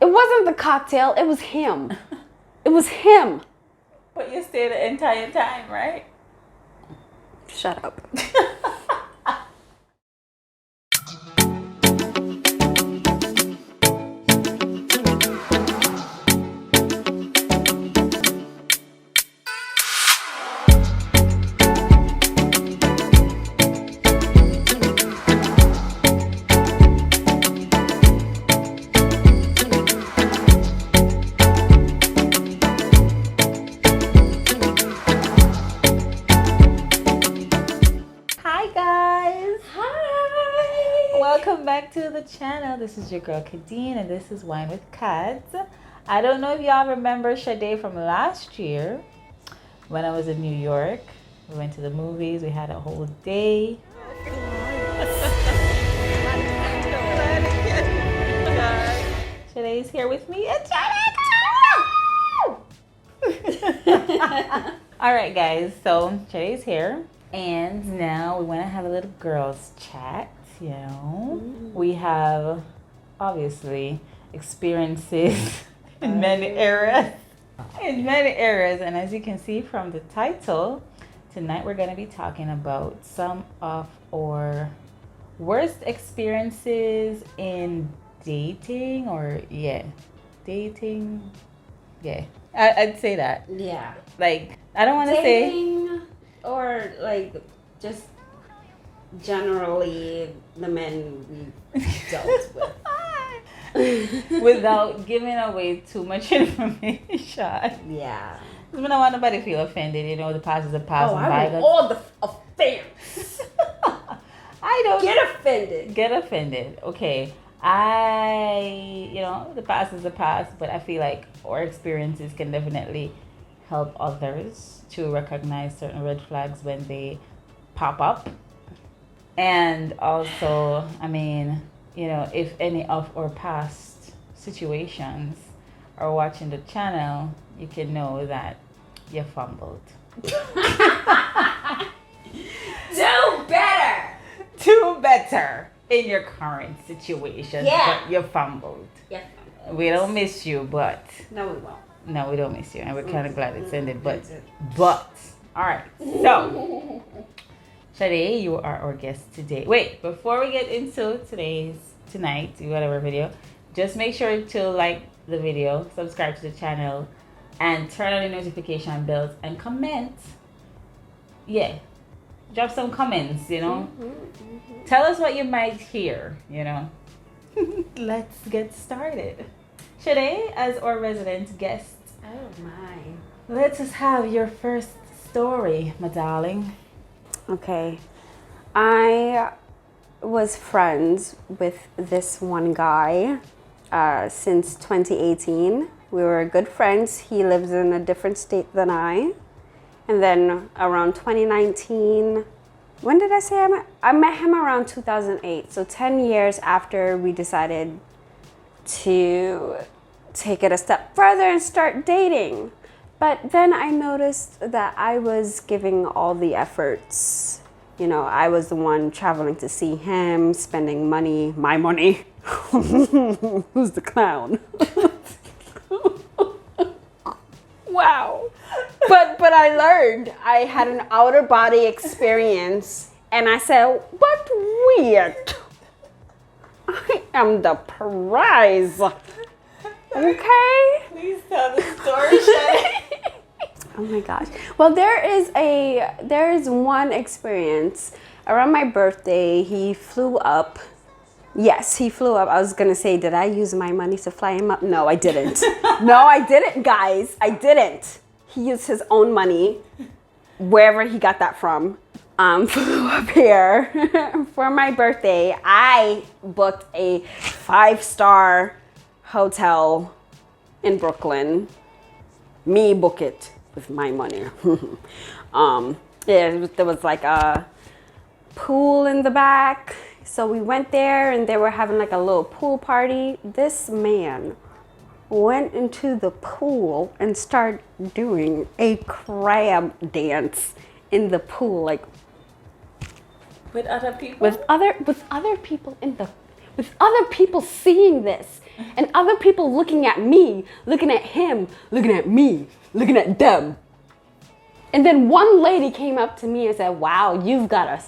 It wasn't the cocktail. It was him. It was him. But you stayed the entire time, right? Shut up. Welcome back to the channel. This is your girl Kadz, and this is Wine with Kadz. I don't know if y'all remember Shadae from last year when I was in New York. We went to the movies. We had a whole day. Shadae's here with me. And Shadae! All right, guys. So Shadae's here, and now we want to have a little girls chat. You know, we have obviously experiences in many areas. And as you can see from the title, tonight we're going to be talking about some of our worst experiences in dating, dating. Yeah, I'd say that. Yeah. Like, I don't want to say. Or like just generally the men we dealt with. Without giving away too much information. Yeah. We don't want nobody to feel offended. You know, the past is the past. I want all the offense. I don't get offended. Okay. The past is the past, but I feel like our experiences can definitely help others to recognize certain red flags when they pop up. And also, I mean, you know, if any of our past situations are watching the channel, you can know that you fumbled. Do better in your current situation. Yeah. But you fumbled. Yeah. We don't miss you, but... No, we won't. No, we don't miss you. And we're kind of glad it's ended, but... All right. So... Shadae, you are our guest today. Wait, before we get into tonight's whatever video, just make sure to like the video, subscribe to the channel, and turn on the notification bells and comment. Yeah, drop some comments, you know. Tell us what you might hear, you know. Let's get started. Shadae, as our resident guest. Oh my. Let us have your first story, my darling. Okay, I was friends with this one guy since 2018. We were good friends. He lives in a different state than I. And then around 2019, when did I say I met? I met him around 2008. So 10 years after we decided to take it a step further and start dating. But then I noticed that I was giving all the efforts. You know, I was the one traveling to see him, spending money, my money. Who's the clown? Wow. But I learned. I had an outer body experience. And I said, what weird. I am the prize. Okay? Please tell the story, Shadae. Oh my gosh. Well, there is one experience. Around my birthday, he flew up. Yes, he flew up. I was going to say, did I use my money to fly him up? No, I didn't. No, I didn't, guys. I didn't. He used his own money, wherever he got that from. Flew up here for my birthday. I booked a 5-star hotel in Brooklyn. Me book it with my money. There was like a pool in the back. So we went there and they were having like a little pool party. This man went into the pool and started doing a crab dance in the pool, like with other people. With other people seeing this. and other people looking at me, looking at him, looking at me, looking at them. And then one lady came up to me and said, wow, you've got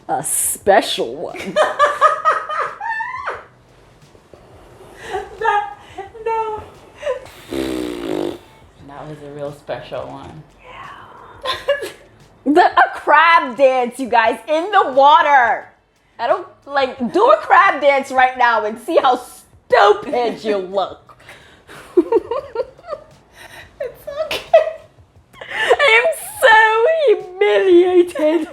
a special one. No. That was a real special one. A crab dance, you guys, in the water. I don't do a crab dance right now and see how stupid you look. It's okay. I am so humiliated.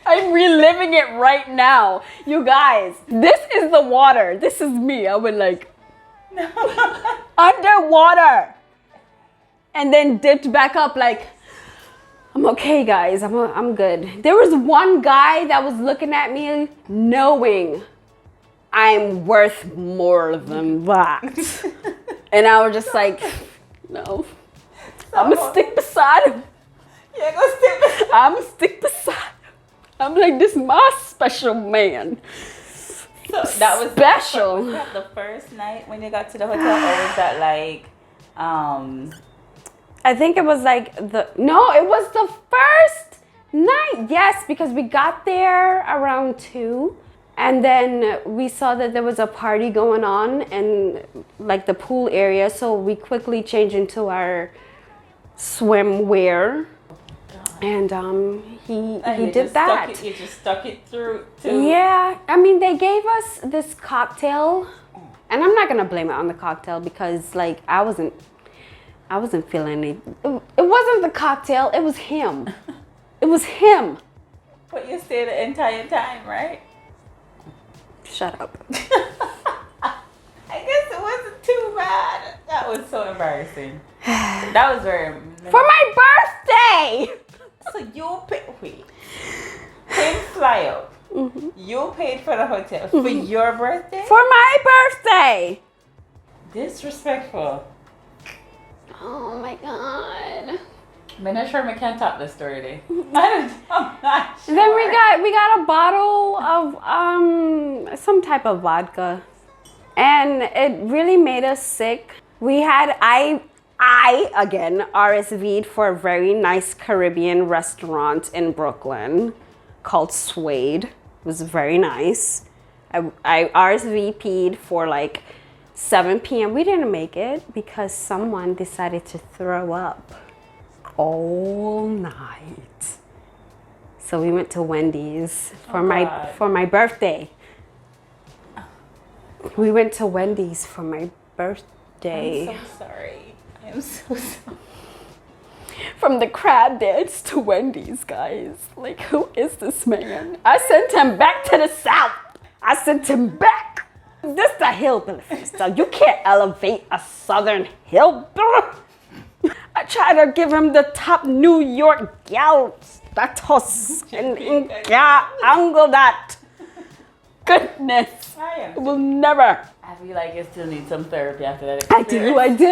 I'm reliving it right now. You guys, this is the water. This is me. I went underwater. And then dipped back up I'm okay, guys. I'm good. There was one guy that was looking at me knowing I'm worth more than that. And I was just no. I'm going to stick beside him. Yeah, go stick beside him. I'm going to stick beside him. I'm this is my special man. So that was special. Was that the first night when you got to the hotel, or was that I think it was no, it was the first night. Yes, because we got there around 2, and then we saw that there was a party going on in the pool area, so we quickly changed into our swimwear. And he did that. You just stuck it through too. Yeah, I mean, they gave us this cocktail, and I'm not gonna blame it on the cocktail because I wasn't feeling it. It wasn't the cocktail, it was him. It was him. But you stayed the entire time, right? Shut up. I guess it wasn't too bad. That was so embarrassing. That was very... For my birthday! So you paid... Wait. Him fly out. Mm-hmm. You paid for the hotel for your birthday? For my birthday! Disrespectful. Oh my god. I'm not sure I can't top this story today. I'm not sure. Then we got a bottle of some type of vodka, and it really made us sick. We had I again RSV'd for a very nice Caribbean restaurant in Brooklyn called Suede. It was very nice. I RSVP'd for 7 p.m. We didn't make it because someone decided to throw up all night. So we went to Wendy's for my birthday. We went to Wendy's for my birthday. I'm so sorry. I'm so sorry. From the crab dance to Wendy's, guys. Who is this man? I sent him back to the South. I sent him back. This the hillbilly freestyle. You can't elevate a Southern hillbilly. I tried to give him the top New York gal status and angle that. Goodness. I will never. I feel like you still need some therapy after that I experience. I did.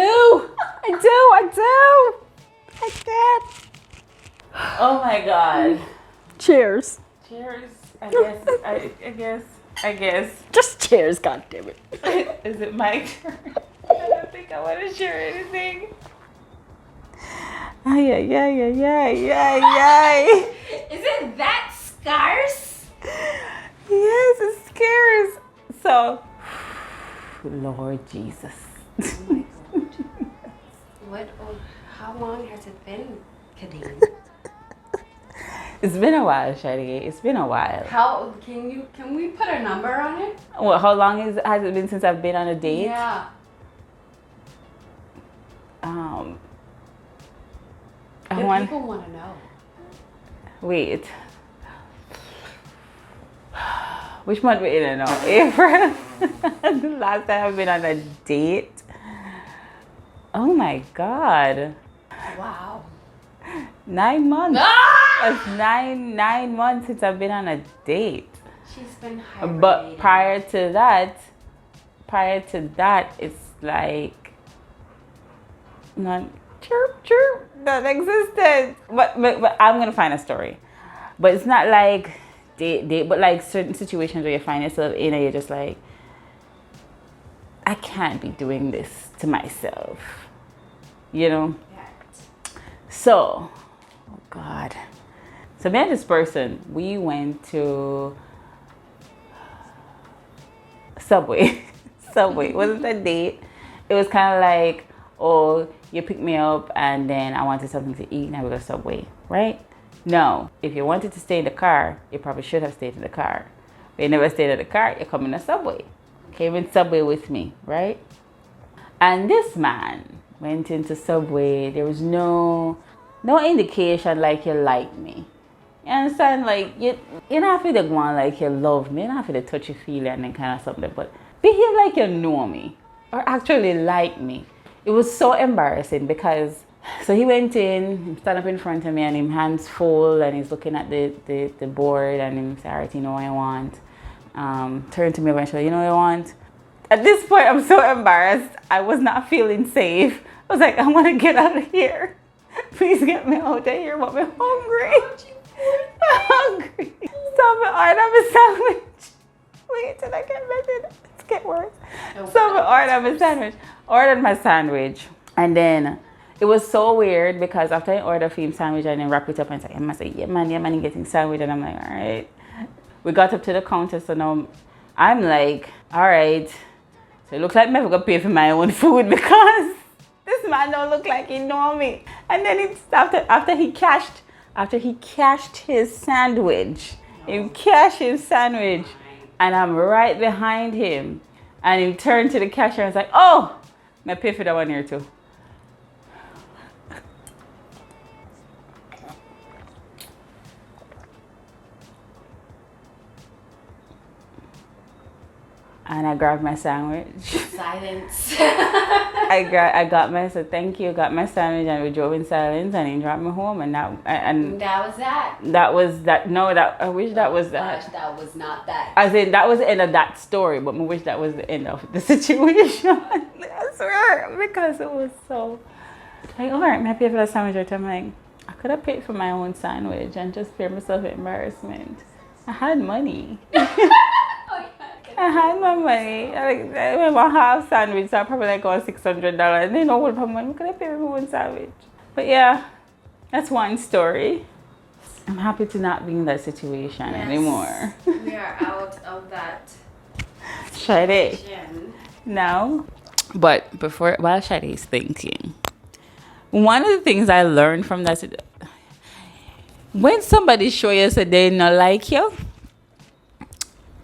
Oh my god. Cheers. Cheers. I guess. Just cheers, goddammit. Is it my turn? I don't think I want to share anything. Ay. Is it that scarce? Yes, it's scarce. So, Lord Jesus. Oh my God. How long has it been, Kadeen? It's been a while, Shadae. It's been a while. How can we put a number on it? Well, how long has it been since I've been on a date? Yeah. People want to know. Wait. Which month we in now? April. The last time I've been on a date. Oh my god. Wow. 9 months. Ah! It's 9 months since I've been on a date. She's been hibernating. But prior to that, it's not chirp, that existed. But I'm gonna find a story. But it's not date, but certain situations where you find yourself in and you're just I I can't be doing this to myself, you know? So, oh God. So me and this person, we went to Subway. Subway. It wasn't a date. It was kind of like, oh, you pick me up and then I wanted something to eat and I would go to Subway, right? No. If you wanted to stay in the car, you probably should have stayed in the car. But you never stayed in the car, you come in the Subway. Came in Subway with me, right? And this man went into Subway. There was no indication like you like me. You understand? Like you don't have to go on like you love me. You don't have to touch your feeling and kind of something. But behave like you know me or actually like me. It was so embarrassing because so he went in, stand up in front of me and him hands full and he's looking at the board and him say, alright, you know what I want. Turn to me eventually, you know what I want. At this point I'm so embarrassed. I was not feeling safe. I was like, I want to get out of here. Please get me out of here, but I'm hungry. I'm hungry. So I ordered a sandwich. Wait till I get ready. Let's get worse. So I ordered my sandwich. And then it was so weird because after I ordered a film sandwich and then wrap it up and say, yeah man, you're getting sandwich. And I'm like, all right. We got up to the counter, so now I'm like, all right. So it looks like I'm never gonna pay for my own food because this man don't look like he know me. And then it's after he cashed his sandwich. He cashed his sandwich and I'm right behind him. And he turned to the cashier and was like, oh, I pay for that one here too. And I grabbed my sandwich. Silence. I got my, so thank you, got my sandwich and we drove in silence and he dropped me home and that was that. That was that, no, that, I wish that was that. Gosh, that was not that. As in, that was the end of that story, but I wish that was the end of the situation. I swear, because it was so, like, all right, may I pay for that sandwich? Right? I'm like, I could have paid for my own sandwich and just spare myself embarrassment. I had money. I had my money. Like, I remember half sandwich, so I probably like got $600. And they know what my money. Could I pay for one sandwich? But yeah, that's one story. I'm happy to not be in that situation anymore. We are out of that. Shadae. Now, but while Shadae is thinking, one of the things I learned from that, when somebody show you that they not like you,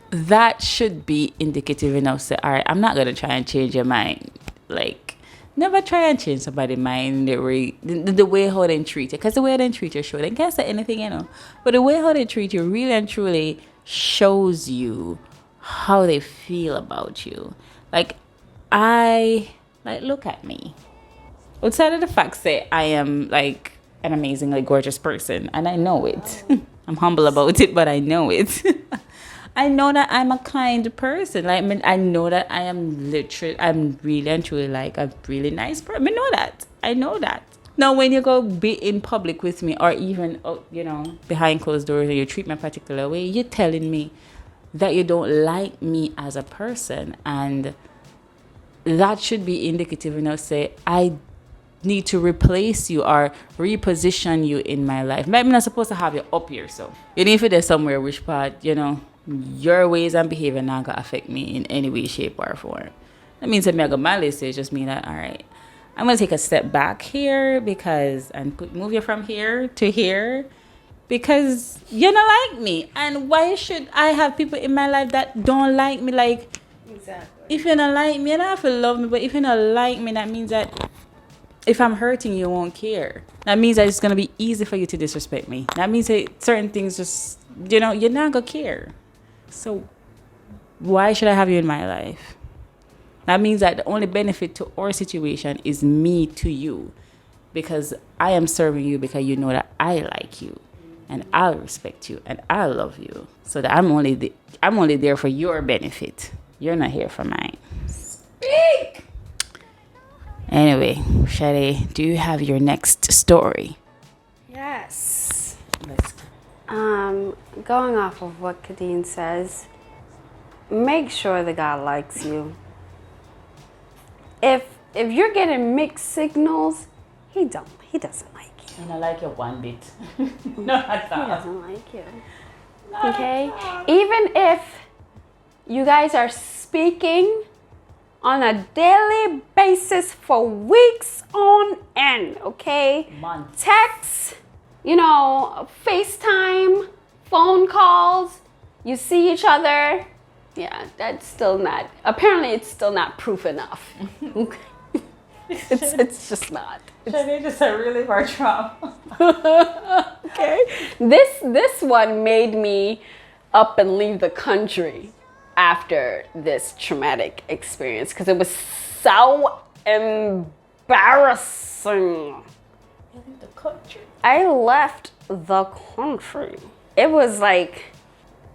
that should be indicative enough. Say, all right, I'm not gonna try and change your mind. Like, never try and change somebody's mind the way how they treat you. Because the way they treat you, sure, they can't say anything, you know. But the way how they treat you really and truly shows you how they feel about you. Like, look at me. Outside of the fact that I am like an amazingly gorgeous person, and I know it. I'm humble about it, but I know it. I know that I'm a kind person. Like, I know that I'm really and truly like a really nice person. I know that. Now, when you go be in public with me or even, behind closed doors and you treat me a particular way, you're telling me that you don't like me as a person. And that should be indicative enough. Say, I need to replace you or reposition you in my life. Maybe I'm not supposed to have you up here, so you need to do somewhere which part, your ways and behavior not gonna affect me in any way, shape, or form. That means that me I got my list. It just mean that, all right, I'm gonna take a step back here move you from here to here because you don't like me. And why should I have people in my life that don't like me? Like, exactly. If you don't like me, you don't have to love me. But if you don't like me, that means that if I'm hurting you, won't care. That means that it's gonna be easy for you to disrespect me. That means that certain things just, you're not gonna care. So why should I have you in my life? That means that the only benefit to our situation is me to you, because I am serving you because you know that I like you and I respect you and I love you. So that I'm only there for your benefit. You're not here for mine. Speak. Anyway, Shadae, do you have your next story? Yes. Let's go. Going off of what Kadeen says, make sure the guy likes you. if you're getting mixed signals, he doesn't like you. And I like it one bit. No, that's He all. doesn't like you. No, Okay? that's all. Even if you guys are speaking on a daily basis for weeks on end, okay? Months. Text, FaceTime, phone calls, you see each other. Yeah, that's still not, apparently it's still not proof enough. Okay? It's just not. Shadae just a relief our trauma. Okay. This one made me up and leave the country after this traumatic experience because it was so embarrassing. You leave the country. I left the country. It was like,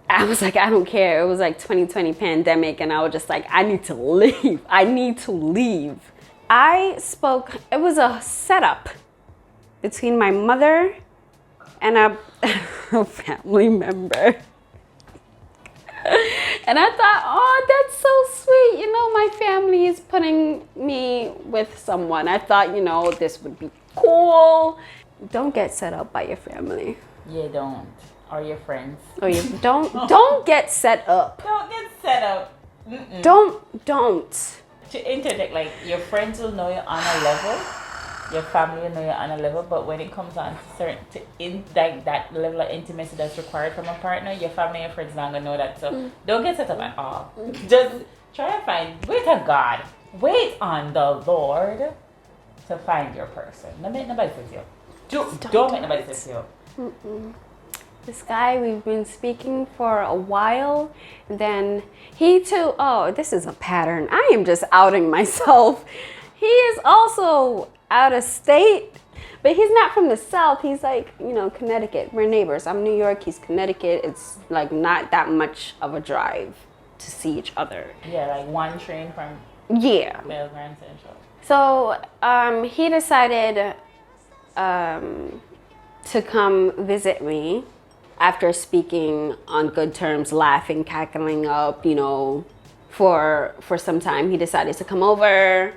I was like, I don't care. It was like 2020 pandemic and I was just like, I need to leave. I need to leave. It was a setup between my mother and a family member. And I thought, oh, that's so sweet. My family is putting me with someone. I thought, this would be cool. Don't get set up by your family. Yeah, don't. Or your friends. Or you don't get set up. Don't get set up. Mm-mm. Don't. To interject, like your friends will know you're on a level, your family will know you're on a level, but when it comes on to that level of intimacy that's required from a partner, your family and friends not gonna know that. So don't get set up at all. Just try and wait on God, wait on the Lord to find your person. Don't make nobody sit you. Don't make nobody sit you. This guy, we've been speaking for a while. Then he too, oh, this is a pattern. I am just outing myself. He is also out of state, but he's not from the South. He's like, Connecticut. We're neighbors. I'm New York. He's Connecticut. It's like not that much of a drive to see each other. Yeah, like one train from Bell Grand Central. So he decided to come visit me. After speaking on good terms, laughing, cackling up, for some time, he decided to come over.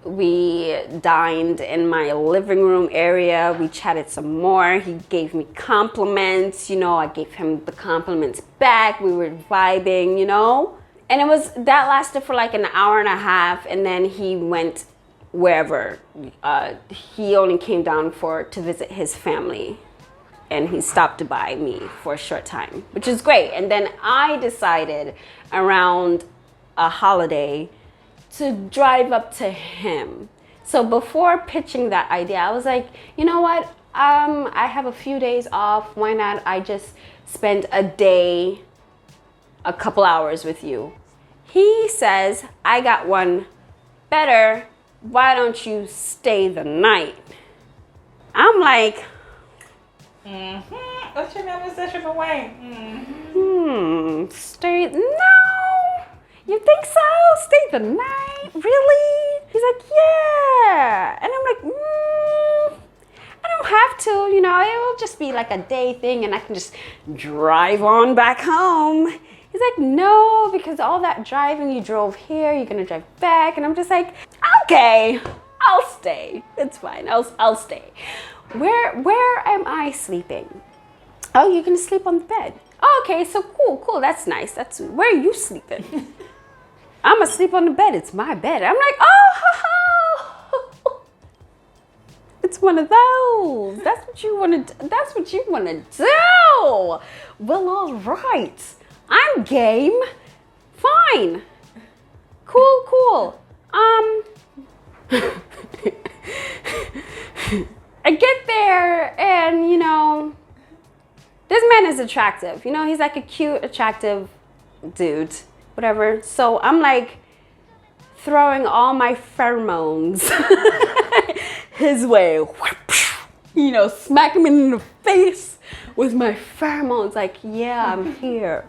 We dined in my living room area. We chatted some more. He gave me compliments. I gave him the compliments back. We were vibing, And that lasted for like an hour and a half. And then he went wherever. He only came down to visit his family. And he stopped by me for a short time, which is great. And then I decided around a holiday to drive up to him. So before pitching that idea, I was like, you know what? I have a few days off. Why not I just spend a day, a couple hours with you? He says, I got one better. Why don't you stay the night? I'm like, What's your name? Session away. Stay? No. You think so? Stay the night? Really? He's like, yeah. And I'm like, I don't have to. It'll just be like a day thing, and I can just drive on back home. He's like, no, because all that driving, you drove here, you're gonna drive back, and I'm just like, okay, I'll stay. It's fine. I'll stay. Where am I sleeping? Oh, you're gonna sleep on the bed. Oh, okay, so cool. That's nice. Where are you sleeping? I'm gonna sleep on the bed. It's my bed. I'm like, oh, it's one of those. That's what you wanna do. Well, all right. I'm game. Fine. Cool. I get there and, this man is attractive. He's like a cute, attractive dude, whatever. So I'm like throwing all my pheromones his way. Smack him in the face with my pheromones. Like, yeah, I'm here.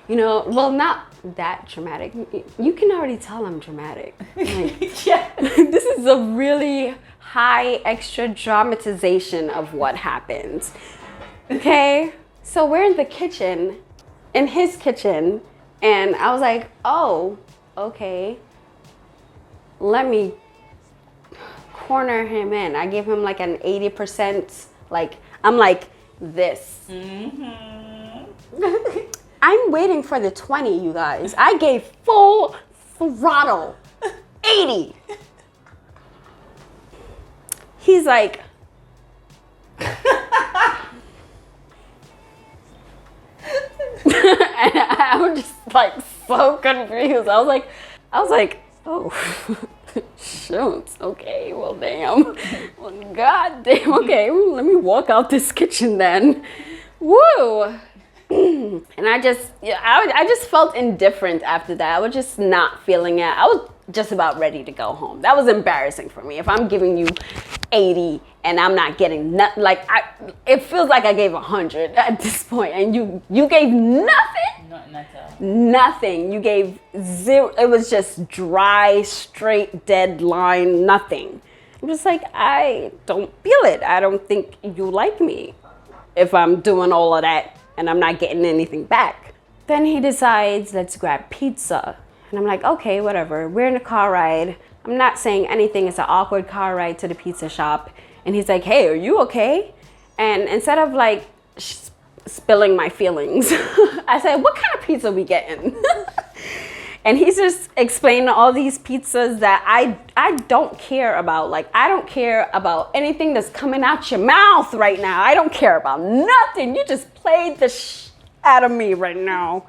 Well, not that dramatic. You can already tell I'm dramatic. Like, Yeah. This is a really high extra dramatization of what happens. Okay? So we're in the kitchen, in his kitchen, and I was like, oh, okay. let me corner him in. I gave him like an 80%, like, I'm like this. I'm waiting for the 20, you guys. I gave full throttle, 80. He's like, and I was just like so confused. I was like, oh, shoot. Okay, well, damn. Well, god damn. Okay, let me walk out this kitchen then. Woo. And I just felt indifferent after that. I was just not feeling it. I was just about ready to go home. That was embarrassing for me. If I'm giving you 80 and I'm not getting nothing, like it feels like I gave 100 at this point, and you gave nothing. Not at all. Nothing. You gave zero. It was just dry, straight, dead line. Nothing. I'm just like, I don't feel it. I don't think you like me if I'm doing all of that and I'm not getting anything back. Then he decides, let's grab pizza. And I'm like, okay, whatever. We're in a car ride. I'm not saying anything. It's an awkward car ride to the pizza shop. And he's like, hey, are you okay? And instead of like spilling my feelings, I said, what kind of pizza we getting? And he's just explaining all these pizzas that I don't care about. Like, I don't care about anything that's coming out your mouth right now. I don't care about nothing. You just played the out of me right now.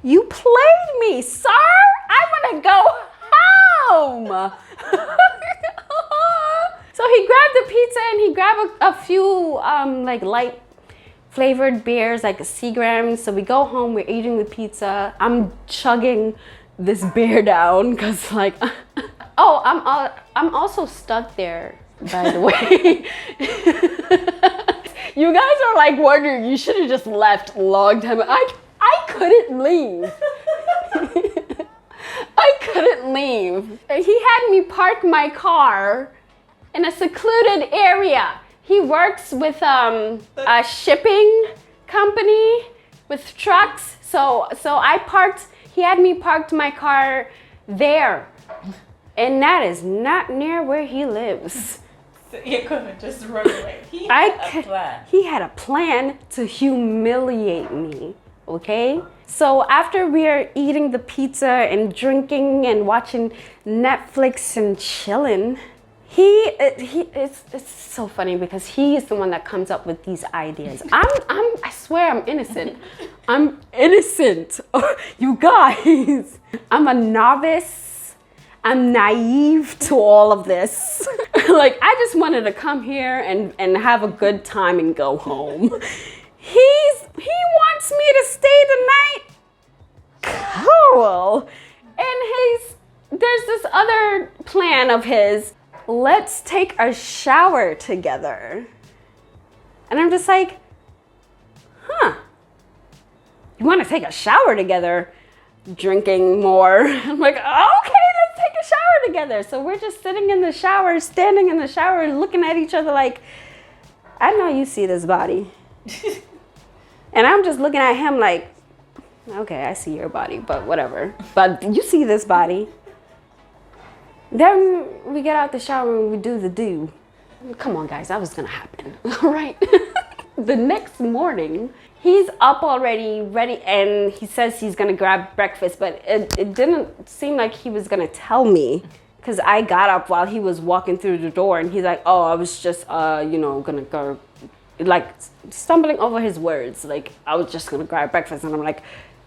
You played me, sir. I want to go home. So he grabbed the pizza and he grabbed a few like light flavored beers, like Seagrams. So we go home, we're eating the pizza. I'm chugging this beer down because like, oh, I'm also stuck there, by the way. You guys are like wondering, you should have just left a long time. I couldn't leave. I couldn't leave. He had me park my car in a secluded area. He works with a shipping company with trucks. So he had me parked my car there. And that is not near where he lives. So you're gonna just run away. He had a plan to humiliate me, okay? So after we're eating the pizza and drinking and watching Netflix and chilling, it's so funny because he is the one that comes up with these ideas. I swear I'm innocent. I'm innocent. You guys, I'm a novice. I'm naive to all of this. Like, I just wanted to come here and have a good time and go home. He wants me to stay the night. Cool. And there's this other plan of his. Let's take a shower together. And I'm just like, you want to take a shower together? Drinking more. I'm like, okay, let's take a shower together. So we're just sitting in the shower, standing in the shower, looking at each other like, I know you see this body. And I'm just looking at him like, okay, I see your body, but whatever. But you see this body. Then we get out the shower and we do the do. Come on, guys, that was gonna happen, all right? The next morning, he's up already, ready, and he says he's gonna grab breakfast, but it didn't seem like he was gonna tell me, because I got up while he was walking through the door, and he's like, oh, I was just, gonna go, like, stumbling over his words, like, I was just gonna grab breakfast, and I'm like,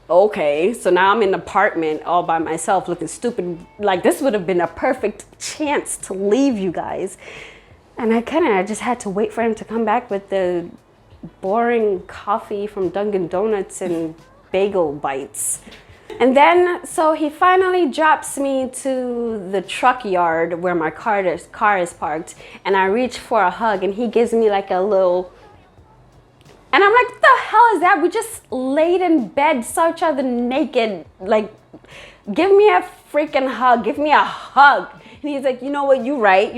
okay, so now I'm in an apartment all by myself looking stupid. Like, this would have been a perfect chance to leave you guys. And I just had to wait for him to come back with the boring coffee from Dunkin' Donuts and bagel bites. And then, so he finally drops me to the truck yard where my car is parked. And I reach for a hug and he gives me like a little, and I'm like, what the hell is that? We just laid in bed, saw each other naked. Like, give me a freaking hug. Give me a hug. And he's like, you know what? You're right.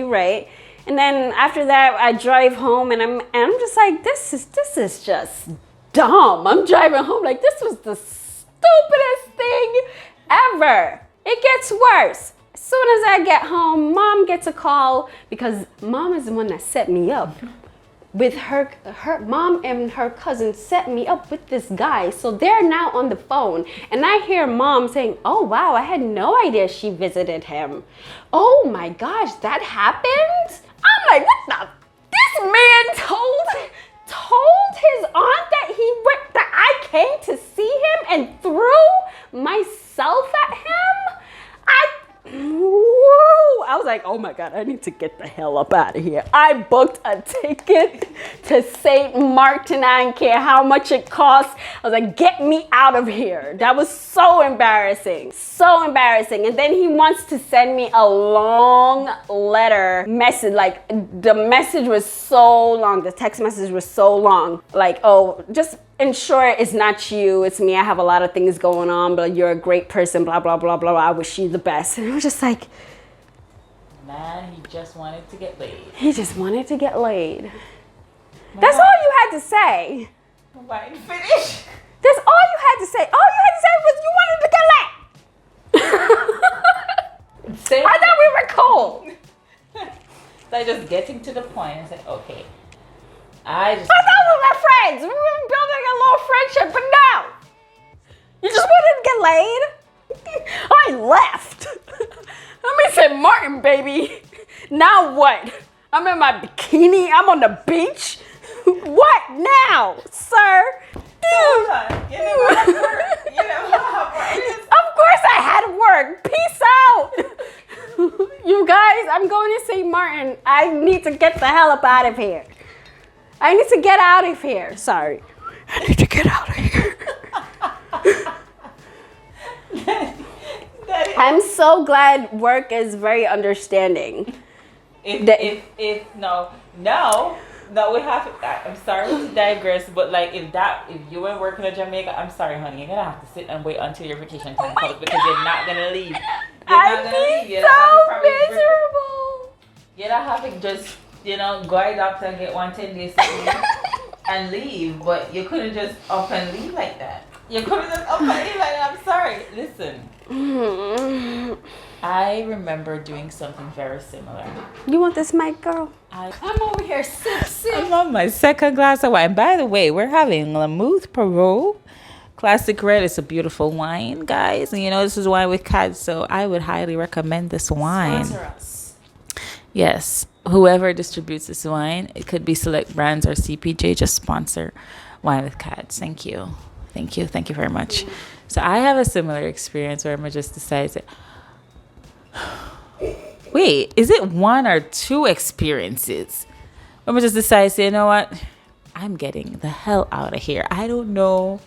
And then after that, I drive home and I'm just like, this is just dumb. I'm driving home like, this was the stupidest thing ever. It gets worse. As soon as I get home, mom gets a call because mom is the one that set me up with her mom and her cousin set me up with this guy. So they're now on the phone and I hear mom saying, oh wow, I had no idea she visited him. Oh my gosh, that happened? I'm like, what the? This man told his aunt that I came to see him and threw myself at him? Whoa! I was like, oh my God, I need to get the hell up out of here. I booked a ticket to St. Martin. I didn't care how much it cost. I was like, get me out of here. That was so embarrassing. So embarrassing. And then he wants to send me a long letter message. Like, the message was so long. The text message was so long. Like, oh, just ensure it's not you, it's me. I have a lot of things going on, but you're a great person, blah, blah, blah, blah, blah. I wish you the best. And I was just like, man, he just wanted to get laid. He just wanted to get laid. That's all you had to say. Why didn't finish? That's all you had to say. All you had to say was you wanted to get laid. I thought we were cool. So just getting to the point and say, okay. I thought we were friends. We were building a little friendship, but no. You just wanted to get laid? I left. Let me say, Martin, baby. Now what? I'm in my bikini. I'm on the beach. What now, sir? Hold on. You never have work. Of course I had work. Peace out. You guys, I'm going to St. Martin. I need to get the hell up out of here. I need to get out of here. Sorry. I need to get out of here. I'm so glad work is very understanding. No, we have to, I'm sorry to digress, but like if you were working in Jamaica, I'm sorry, honey, you're gonna have to sit and wait until your vacation time comes because you're not gonna leave. I'd be so miserable. You're not having just, go to the doctor and get 110 days and leave, but you couldn't just up and leave like that. You couldn't just up and leave like that. I'm sorry. Listen. I remember doing something very similar. You want this mic, girl? I'm over here sip. I'm on my second glass of wine. By the way, we're having Lamouth Perot Classic Red. It's a beautiful wine, guys. And this is wine with Kadz, so I would highly recommend this wine. Sponsor us. Yes. Whoever distributes this wine, it could be Select Brands or CPJ, just sponsor Wine with Kadz. Thank you very much. So I have a similar experience where I'm just decided, wait, is it one or two experiences? I'm just decided, you know what, I'm getting the hell out of here. I don't know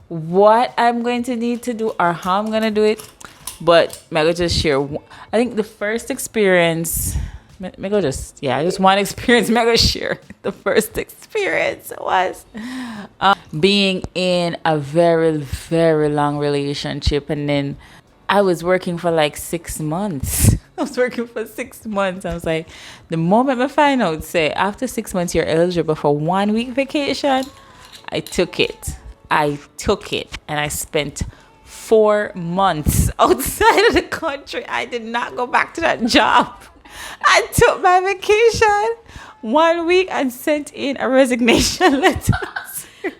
what I'm going to need to do or how I'm going to do it, but I'm going to just share. I think the first experience, I just one experience I'm going to share. The first experience was being in a very, very long relationship, and then I was working for like 6 months. I was like, the moment I find out, say, after 6 months, you're eligible for 1 week vacation, I took it. And I spent 4 months outside of the country. I did not go back to that job. I took my vacation 1 week and sent in a resignation letter.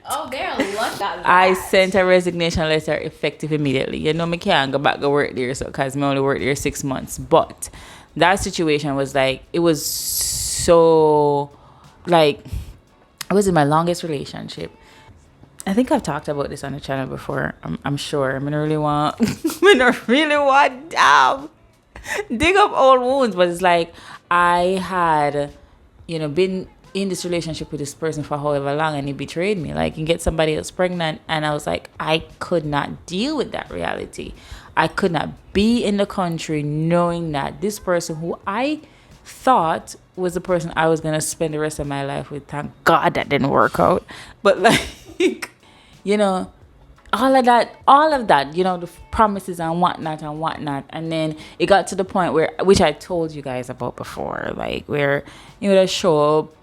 Oh, they're lucky. I sent a resignation letter effective immediately. Me can't go back to work there, because I only worked there 6 months. But that situation was like, it was so, like, it was in my longest relationship. I think I've talked about this on the channel before. I'm sure. I'm gonna really want dig up old wounds. But it's like, I had, been in this relationship with this person for however long, and he betrayed me. Like, you get somebody else pregnant, and I was like, I could not deal with that reality. I could not be in the country knowing that this person who I thought was the person I was gonna spend the rest of my life with, thank God that didn't work out. But like, all of that, the promises and whatnot. And then it got to the point where, which I told you guys about before, like where, they show up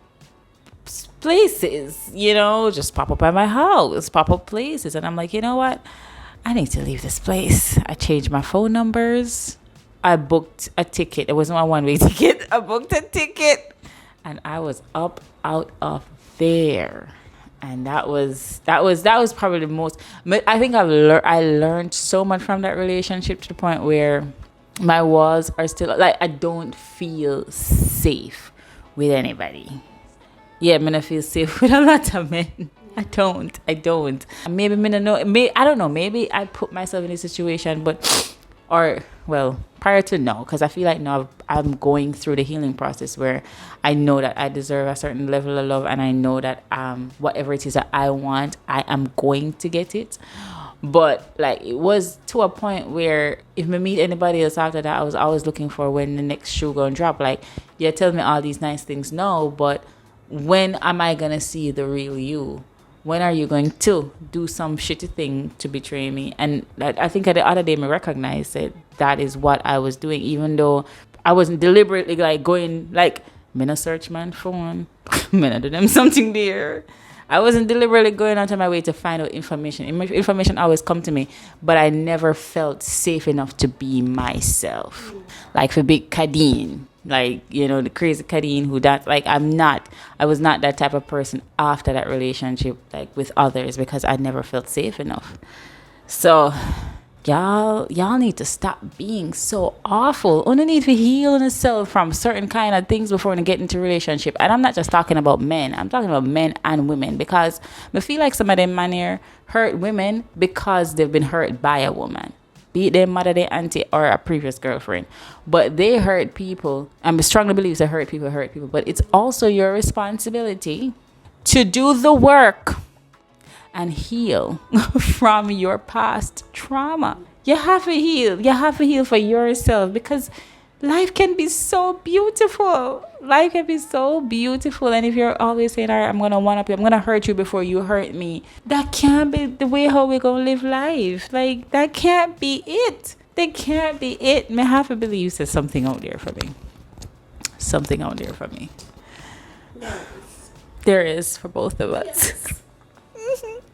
places, just pop up at my house, pop up places. And I'm like, you know what? I need to leave this place. I changed my phone numbers. I booked a ticket. It wasn't a one-way ticket. I booked a ticket, and I was up out of there. And that was probably the most. I think I learned so much from that relationship to the point where my walls are still like I don't feel safe with anybody. Yeah, I feel safe with a lot of men. I don't. Maybe I don't know. I don't know. Maybe I put myself in a situation, but or well, prior to now, because I feel like now I'm going through the healing process where I know that I deserve a certain level of love, and I know that whatever it is that I want, I am going to get it. But like it was to a point where if I meet anybody else after that, I was always looking for when the next shoe gonna drop. Like, yeah, tell me all these nice things, no, but when am I gonna see the real you? When are you going to do some shitty thing to betray me? And I think the other day I recognized that is what I was doing, even though I wasn't deliberately like going like, me no search man phone, me no do them something there. I wasn't deliberately going out of my way to find out information. Information always come to me, but I never felt safe enough to be myself. Like for big Kadeen, like, you know, the crazy Kadeen who that, like, I was not that type of person after that relationship, like with others, because I never felt safe enough. So y'all need to stop being so awful. You need to heal yourself from certain kind of things before you get into a relationship. And I'm not just talking about men. I'm talking about men and women, because I feel like some of them man here hurt women because they've been hurt by a woman. Be it their mother, their auntie, or a previous girlfriend. But they hurt people. I strongly believe they hurt people. But it's also your responsibility to do the work and heal from your past trauma. You have to heal. You have to heal for yourself, because life can be so beautiful. Life can be so beautiful. And if you're always saying, all right, I'm going to one up you, I'm going to hurt you before you hurt me, that can't be the way how we're going to live life. Like, that can't be it. That can't be it. I have to believe there's something out there for me. Something out there for me. There is for both of us. Yes.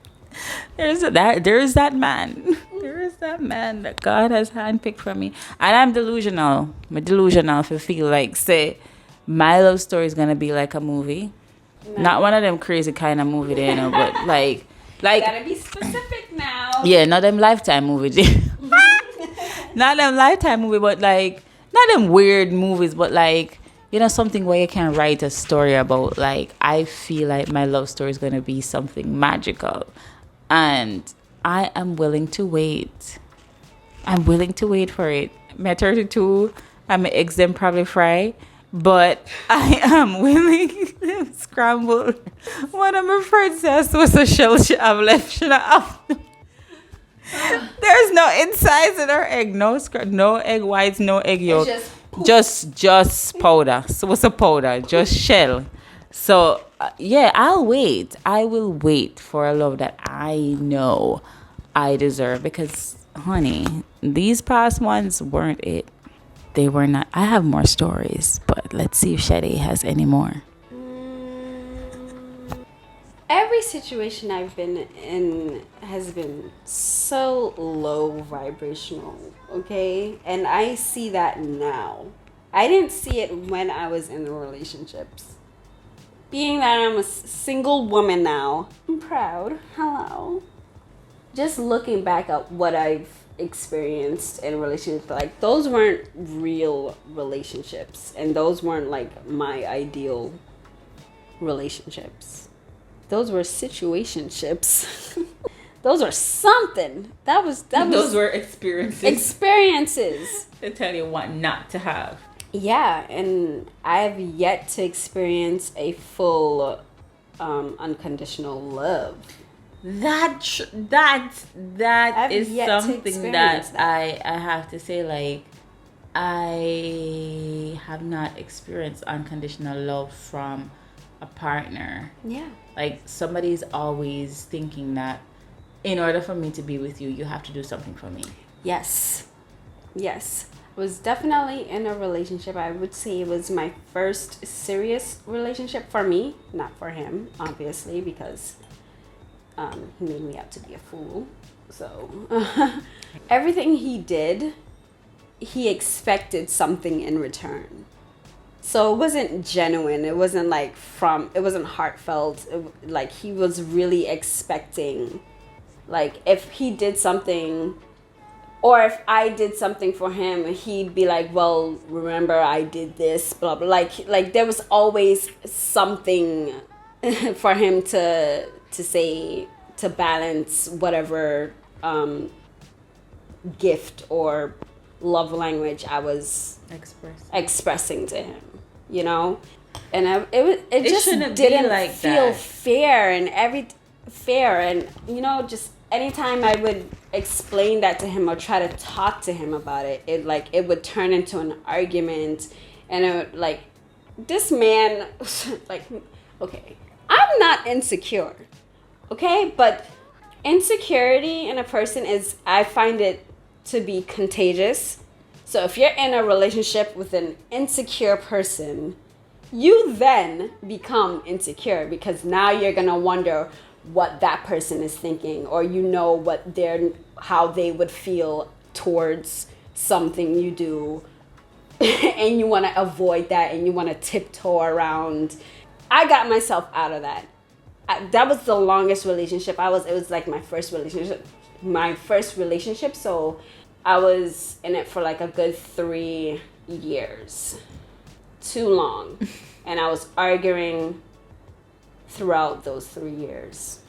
There's that man. There is that man that God has handpicked for me. And I'm delusional. I'm delusional if I feel like, say, my love story is going to be like a movie. No. Not one of them crazy kind of movie there, you know, but like. You gotta be specific now. Yeah, not them Lifetime movie. Not them Lifetime movie, but like, not them weird movies, but like, you know, something where you can write a story about. Like, I feel like my love story is going to be something magical. And I am willing to wait. I'm willing to wait for it. I'm 32. I'm an exam probably fry. But I am willing to scramble. One of my friends says was a shell she have left. She have. There's no insides in her egg. No egg whites, no egg yolk. Just powder. So what's a powder? Just shell. So, yeah, I'll wait. I will wait for a love that I know I deserve. Because, honey, these past ones weren't it. They were not. I have more stories, but let's see if Shadae has any more. Every situation I've been in has been so low vibrational, okay? And I see that now. I didn't see it when I was in the relationships. Being that I'm a single woman now, I'm proud. Hello. Just looking back at what I've experienced in relationships, like, those weren't real relationships. And those weren't, like, my ideal relationships. Those were situationships. Those were something. Those were experiences. Experiences. They tell you what not to have. Yeah, and I have yet to experience a full unconditional love. That is something that I have to say, like, I have not experienced unconditional love from a partner. Yeah. Like, somebody's always thinking that in order for me to be with you, you have to do something for me. Yes. I was definitely in a relationship. I would say it was my first serious relationship for me, not for him, obviously, because he made me out to be a fool. So everything he did he expected something in return. So it wasn't genuine. It wasn't like it wasn't heartfelt. Like he was really expecting, like if he did something, or if I did something for him, he'd be like, well, remember I did this, blah, blah. Like there was always something for him to say, to balance whatever gift or love language I was expressing to him, you know? And it just didn't like feel fair and you know, just anytime I would explain that to him or try to talk to him about it, it would turn into an argument. And it would, like, this man, like, okay, I'm not insecure, okay? But insecurity in a person I find it to be contagious. So if you're in a relationship with an insecure person, you then become insecure, because now you're going to wonder what that person is thinking, or you know how they would feel towards something you do, and you want to avoid that, and you want to tiptoe around. I got myself out of that. That was the longest relationship I was. It was like my first relationship. So I was in it for like a good 3 years. Too long. And I was arguing throughout those 3 years.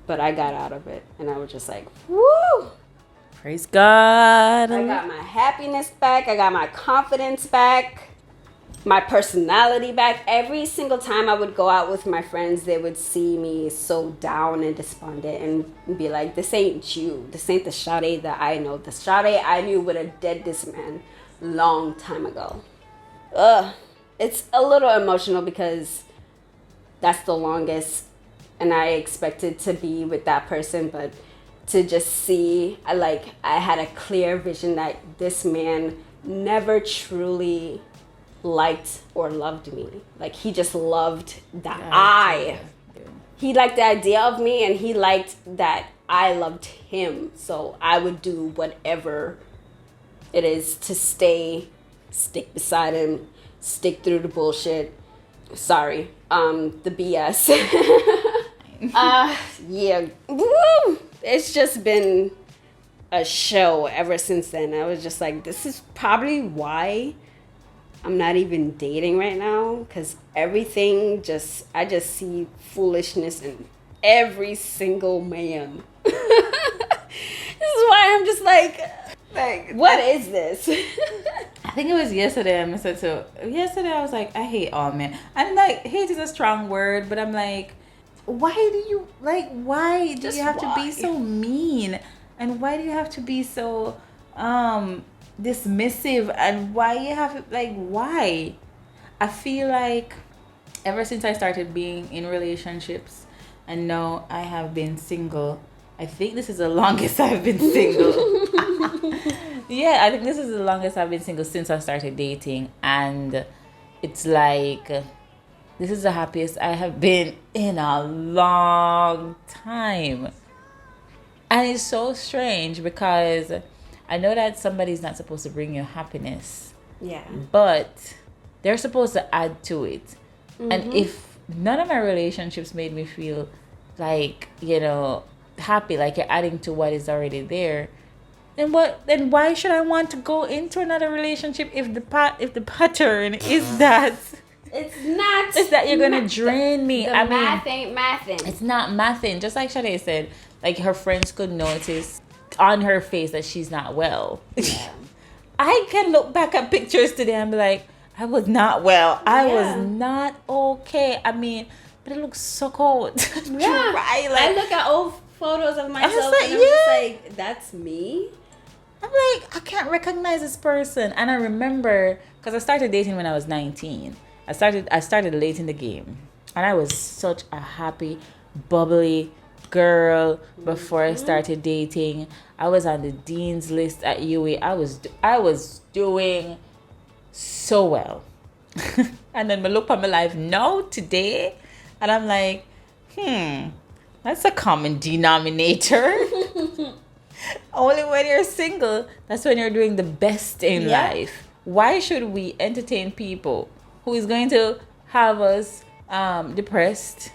But I got out of it. And I was just like, woo! Praise God. I got my happiness back. I got my confidence back. My personality back. Every single time I would go out with my friends, they would see me so down and despondent and be like, this ain't you. This ain't the Shadae that I know. The Shadae I knew would have dead this man long time ago. It's a little emotional because that's the longest, and I expected to be with that person, but to just see, I had a clear vision that this man never truly liked or loved me. Like, he just loved that he liked the idea of me, and he liked that I loved him. So I would do whatever it is to stick beside him, stick through the bullshit. Sorry, the BS. Yeah. Woo! It's just been a show ever since then. I was just like, this is probably why I'm not even dating right now, because everything I just see foolishness in every single man. This is why I'm just like, what is this? I think it was yesterday I said so. Yesterday I was like, I hate all men. I'm like, hate is a strong word, but I'm like, why do you have to be so mean? And why do you have to be so dismissive? And why you have to, why? I feel like ever since I started being in relationships, and now I have been single, I think this is the longest I've been single. Yeah, I think this is the longest I've been single since I started dating. And it's like, this is the happiest I have been in a long time. And it's so strange because I know that somebody's not supposed to bring you happiness. Yeah. But they're supposed to add to it. Mm-hmm. And if none of my relationships made me feel like, happy, like you're adding to what is already there, then why should I want to go into another relationship if the pattern is that it's that you're gonna drain me? Math ain't mathin'. It's not mathin'. Just like Shadae said, like her friends could notice on her face that she's not well. Yeah. I can look back at pictures today and be like, I was not well. I was not okay. I mean, but it looks so cold. Yeah. Dry. I look at old photos of myself and I'm just like, that's me? I'm like, I can't recognize this person. And I remember, because I started dating when I was 19. I started late in the game. And I was such a happy, bubbly girl before I started dating. I was on the dean's list at UA. I was doing so well. And then I look at my life now today and I'm like, that's a common denominator. Only when you're single, that's when you're doing the best in Yeah. life. Why should we entertain people who is going to have us depressed,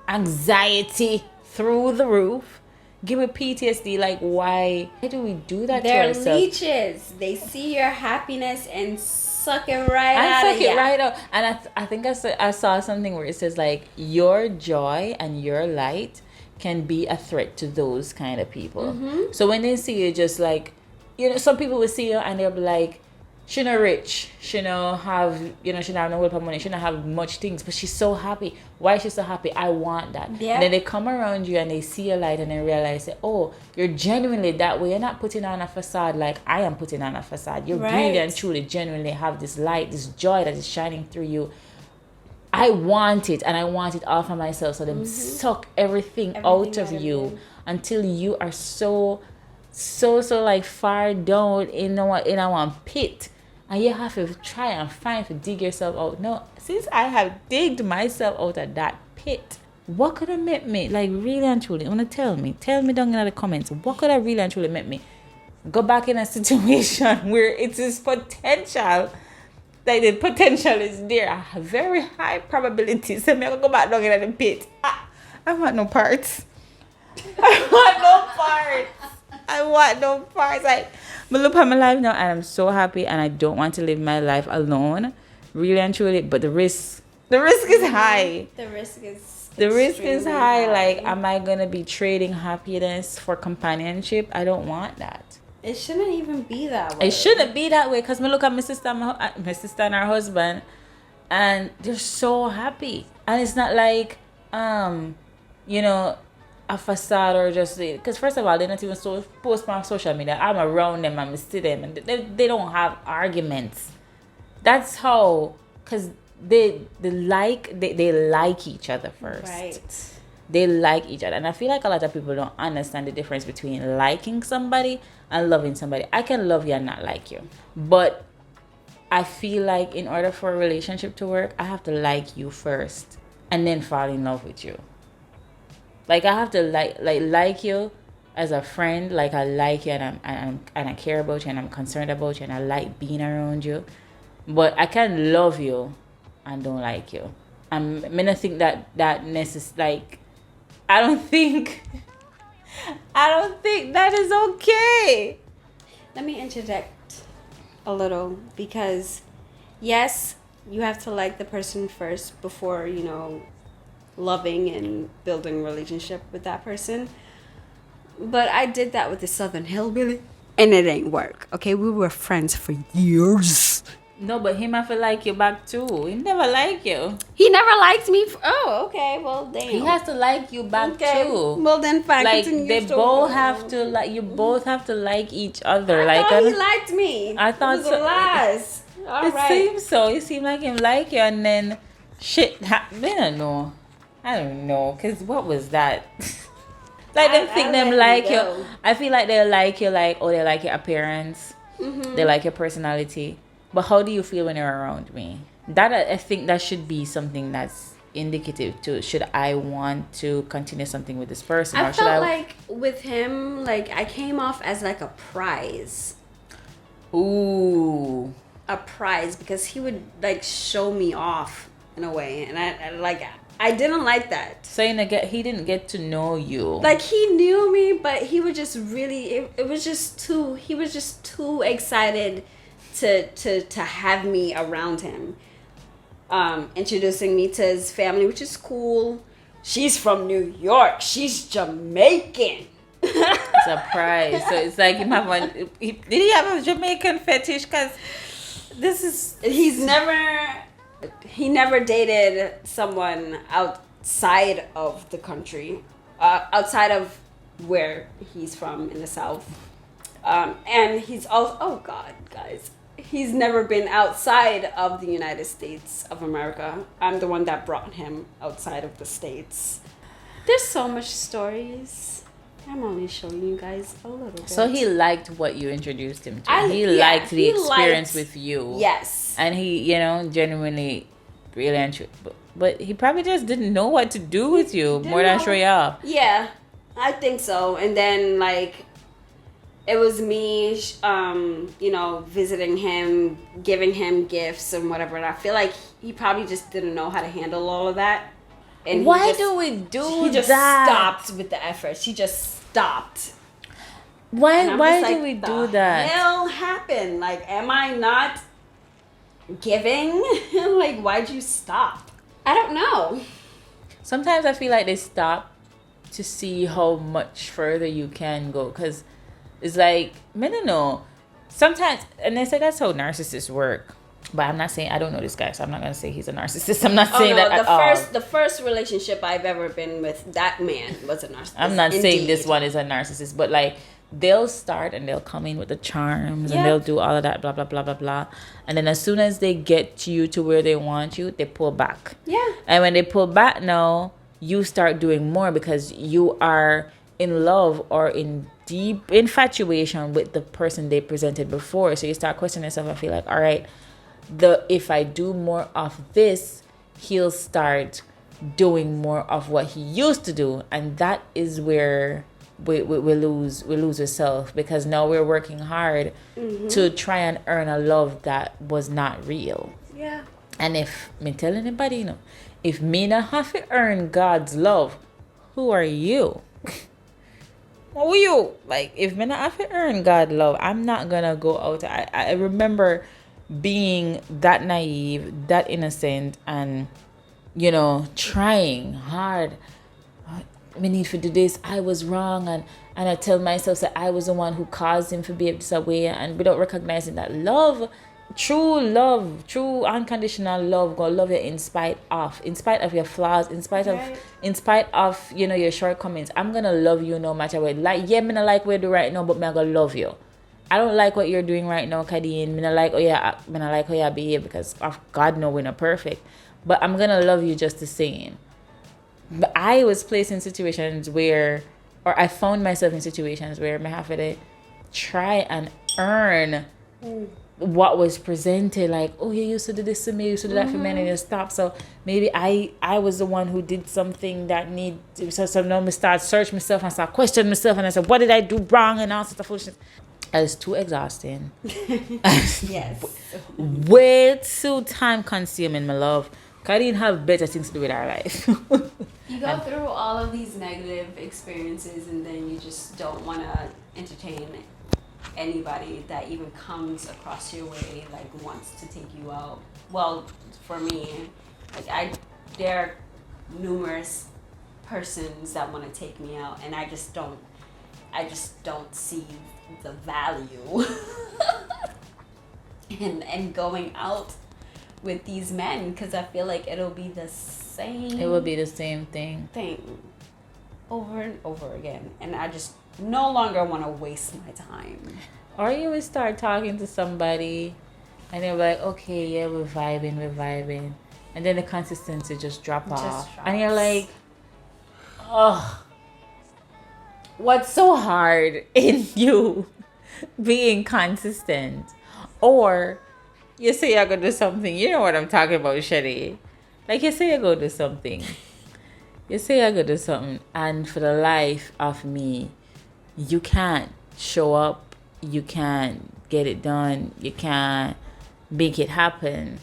anxiety through the roof, give a PTSD? Like, why do we do that to They're ourselves? leeches. They see your happiness and suck it right And out suck of it ya. right out. And I think I saw something where it says like your joy and your light can be a threat to those kind of people. So when they see you, just like, you know, some people will see you and they'll be like, she not rich, she not have, you know, she not have no help of money, she not have much things, but she's so happy. Why is she so happy? I want that. Yeah. And then they come around you and they see your light and they realize that, oh, you're genuinely that way. You're not putting on a facade like I am putting on a facade. You Right. really and truly genuinely have this light, this joy that is shining through you. I want it, and I want it all for myself. So then suck everything out of you until you are so like far down in a one pit, and you have to try and find to dig yourself out. No, since I have digged myself out of that pit, what could have made me, like, really and truly? Wanna tell me down in the comments, what could have really and truly made me go back in a situation where it is potential, like the potential is there, a very high probability. So me go back down in the pit. I want no parts. I want no parts. Like, but look at my life now, and I'm so happy, and I don't want to live my life alone, really and truly. But the risk is high. The risk is extremely high. Like, am I gonna be trading happiness for companionship? I don't want that. It shouldn't even be that way. It shouldn't be that way, because me look at my sister and her husband, and they're so happy. And it's not like, you know, a facade or just, because first of all, they're not even post on social media. I'm around them, I'm see them, and they don't have arguments. That's how, because they like each other first. Right. They like each other. And I feel like a lot of people don't understand the difference between liking somebody and loving somebody. I can love you and not like you. But I feel like in order for a relationship to work, I have to like you first and then fall in love with you. Like, I have to like you as a friend. Like, I like you and I care about you and I'm concerned about you and I like being around you. But I can love you and don't like you. I mean, I think that like, I don't think that is okay. Let me interject a little, because yes, you have to like the person first before, you know, loving and building a relationship with that person. But I did that with the Southern Hillbilly, and it ain't work. Okay, we were friends for years. No, but him have to like you back too. He never like you. He never liked me. Oh, okay. Well, damn. He has to like you back too. Well, then fine. Like, continue they your story. both have to like. You both have to like each other. I like, thought he liked me. I thought it was so. lies. All It right. seems so. It seemed like him like you, and then shit happened. I don't know. Cause what was that? Like, them think them like you. I feel like they like you, like, oh, they like your appearance. Mm-hmm. They like your personality. But how do you feel when you're around me? That, I think that should be something that's indicative to, should I want to continue something with this person? I or should felt like with him, like, I came off as like a prize. Ooh. A prize, because he would like show me off in a way, and I didn't like that. So he didn't get to know you. Like, he knew me, but he would just really, he was just too excited to have me around him. Introducing me to his family, which is cool. She's from New York. She's Jamaican. Surprise. So it's like did he have a Jamaican fetish? Because he never dated someone outside of the country, outside of where he's from in the South. And he's also, oh God, guys, he's never been outside of the United States of America. I'm the one that brought him outside of the States. There's so much stories. I'm only showing you guys a little bit. So he liked what you introduced him to. He liked the experience with you. Yes. And he, genuinely really enjoyed. But he probably just didn't know what to do with you more than show you off. Yeah, I think so. And then, like, it was me, visiting him, giving him gifts and whatever. And I feel like he probably just didn't know how to handle all of that. And why do we do that? He just stopped with the efforts. He just stopped. Why do we do that? Hell happened. Like, am I not giving? Like, why'd you stop? I don't know. Sometimes I feel like they stop to see how much further you can go, because it's like, I don't know. Sometimes, and they say that's how narcissists work. But I'm not saying, I don't know this guy, so I'm not gonna say he's a narcissist. I'm not saying that at all. The first relationship I've ever been with, that man was a narcissist. I'm not saying this one is a narcissist, but like, they'll start and they'll come in with the charms and they'll do all of that, blah, blah, blah, blah, blah. And then as soon as they get you to where they want you, they pull back. Yeah. And when they pull back now, you start doing more because you are in love or in deep infatuation with the person they presented before. So you start questioning yourself and feel like, all right, if I do more of this, he'll start doing more of what he used to do. And that is where we lose ourselves, because now we're working hard to try and earn a love that was not real. Yeah. And if me tell anybody, if me not have to earn God's love, who are you? Who are you? Like, if me not have to earn God's love, I'm not gonna go out. I remember being that naive, that innocent, and trying hard. We need to do this. I was wrong, and I tell myself that I was the one who caused him to be this way, and without recognizing that true unconditional love, gonna love you in spite of your flaws, in spite of your shortcomings. I'm gonna love you no matter what. Like, yeah, me not like what you do right now, but me gonna love you. I don't like what you're doing right now, Kadeen. Me not like how you behave, because of God know we're not perfect, but I'm gonna love you just the same. But I was placed in situations where, or I found myself in situations where I have to try and earn what was presented. Like, oh, you used to do this to me, you used to do that for me, and you stop. So maybe I was the one who did something that so now I start search myself and start questioning myself, and I said, what did I do wrong, and all sorts of foolishness. It's too exhausting. Yes. Way too time consuming, my love. I didn't have better things to do with our life. You go through all of these negative experiences, and then you just don't want to entertain anybody that even comes across your way, like wants to take you out. Well, for me, like there are numerous persons that want to take me out, and I just don't see the value in going out with these men, because I feel like it'll be the same. It will be the same thing over and over again, and I just no longer want to waste my time. Or you would start talking to somebody, and they're like, okay, yeah, we're vibing, and then the consistency just drop off, and you're like, oh, what's so hard in you being consistent? Or you say you're going to do something. You know what I'm talking about, Shadae. Like, you say you're going to do something. You say you're going to do something. And for the life of me, you can't show up. You can't get it done. You can't make it happen.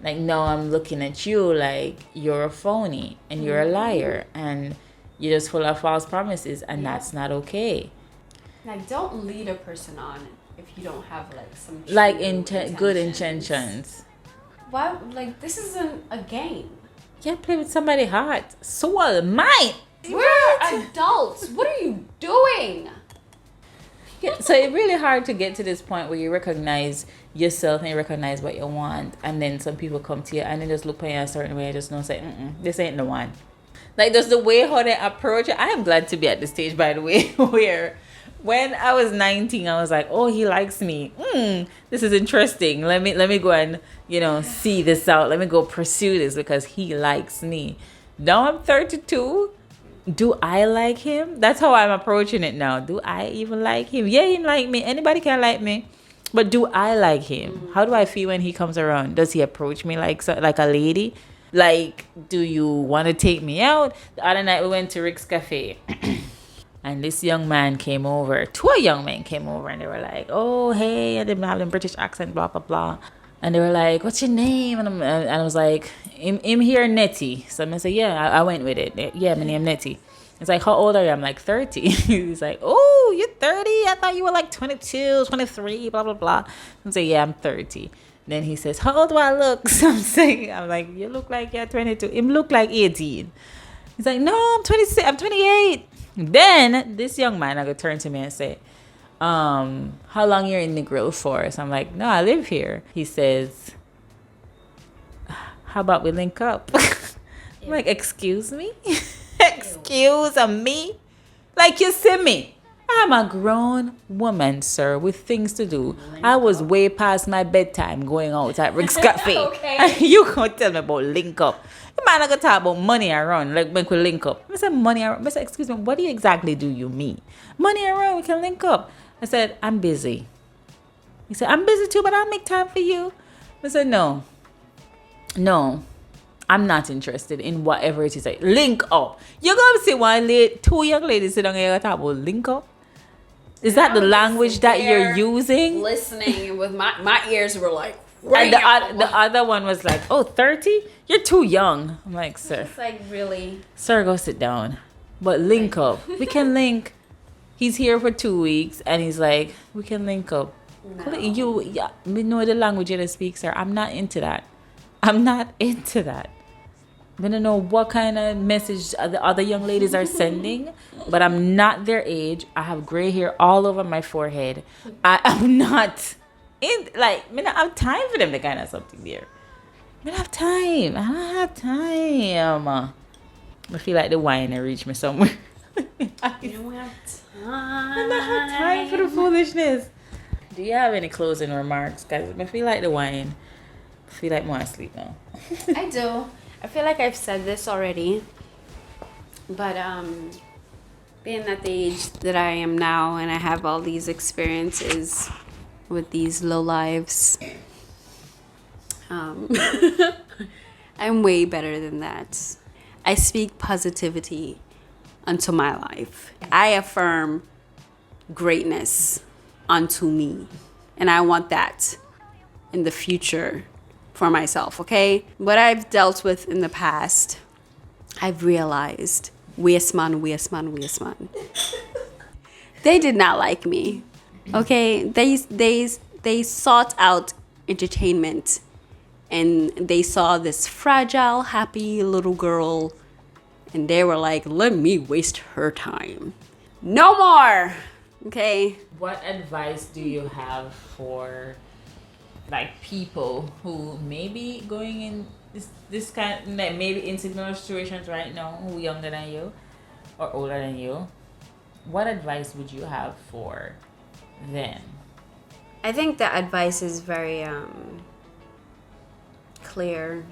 Like, now I'm looking at you like you're a phony and you're a liar. And you're just full of false promises. And that's not okay. Like, don't lead a person on if you don't have like some good intentions. Why? Like, this isn't a game. Yeah, play with somebody's heart, soul, mind. We're adults. What are you doing? Yeah, so it's really hard to get to this point where you recognize yourself and you recognize what you want, and then some people come to you and they just look at you a certain way and just don't say, this ain't the one. Like, just the way how they approach it. I am glad to be at the stage, by the way, where when I was 19, I was like, oh, he likes me. This is interesting. Let me go and, see this out. Let me go pursue this because he likes me. Now I'm 32. Do I like him? That's how I'm approaching it now. Do I even like him? Yeah, he like me. Anybody can like me. But do I like him? How do I feel when he comes around? Does he approach me like a lady? Like, do you want to take me out? The other night we went to Rick's Cafe. And this young man came over. Two young men came over and they were like, oh, hey. And they have them British accent, blah, blah, blah. And they were like, what's your name? And I was like, I'm here, Nettie. So I'm say, yeah, I went with it. Yeah, my name Nettie. It's like, how old are you? I'm like, 30. He's like, oh, you're 30? I thought you were like 22, 23, blah, blah, blah. I'm saying, yeah, I'm 30. Then he says, how old do I look? So I'm like, you look like you're 22. Him look like 18. He's like, no, I'm 26. I'm 28. Then this young man I could turn to me and say, how long you're in the grill for? So I'm like, no, I live here. He says, how about we link up? I'm like, excuse me? Excuse me? Like, you see me? I'm a grown woman, sir, with things to do. I was way past my bedtime going out at Rick's Cafe. Okay. And you can't tell me about link up. The man I go talk about money around, like when we link up. I said, money around. I said, excuse me, what exactly do you mean? Money around, we can link up. I said, I'm busy. He said, I'm busy too, but I'll make time for you. I said, no, I'm not interested in whatever it is. Like, link up. You're going to see two young ladies sit down here and talk about link up? Is that the language that you're using? Listening with my ears were like, and the other one was like, oh, 30? You're too young. I'm like, sir. It's like, really? Sir, go sit down. But link up. We can link. He's here for 2 weeks and he's like, we can link up. No. We know the language you speak, sir. I'm not into that. I don't know what kind of message the other young ladies are sending, but I'm not their age. I have gray hair all over my forehead. I'm not in, like, I don't have time for them to kind of something there. I don't have time. I feel like the wine will reach me somewhere. You don't have time. I don't have time for the foolishness. Do you have any closing remarks, guys? I feel like the wine. I feel like I want to sleep now. I do. I feel like I've said this already, but being at the age that I am now and I have all these experiences with these low lives, I'm way better than that. I speak positivity unto my life. I affirm greatness unto me, and I want that in the future for myself, okay? What I've dealt with in the past, I've realized, waste man. They did not like me, okay? They sought out entertainment, and they saw this fragile, happy little girl, and they were like, let me waste her time. No more, okay? What advice do you have for like people who may be going in this kind, like maybe in similar situations right now, who are younger than you or older than you? What advice would you have for them? I think the advice is very clear.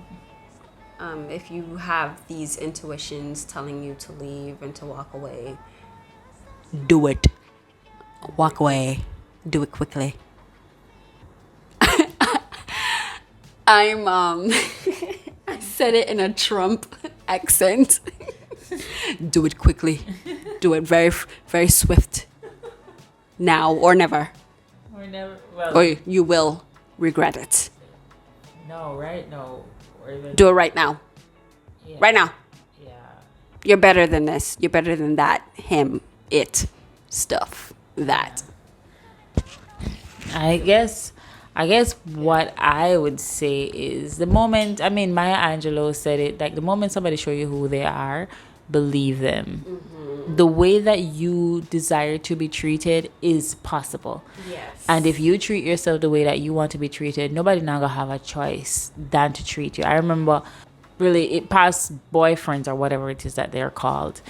If you have these intuitions telling you to leave and to walk away, do it. Walk away. Do it quickly. I said it in a Trump accent. Do it quickly. Do it very, very swift. Now or never. Or never. Well, or you will regret it. No, right? No. Or even, do it right now. Yeah. Right now. Yeah. You're better than this. You're better than that. Him. It. Stuff. That. I guess what I would say is the moment, I mean, Maya Angelou said it, like the moment somebody show you who they are, believe them. Mm-hmm. The way that you desire to be treated is possible. Yes. And if you treat yourself the way that you want to be treated, nobody now gonna have a choice than to treat you. I remember really past boyfriends or whatever it is that they're called.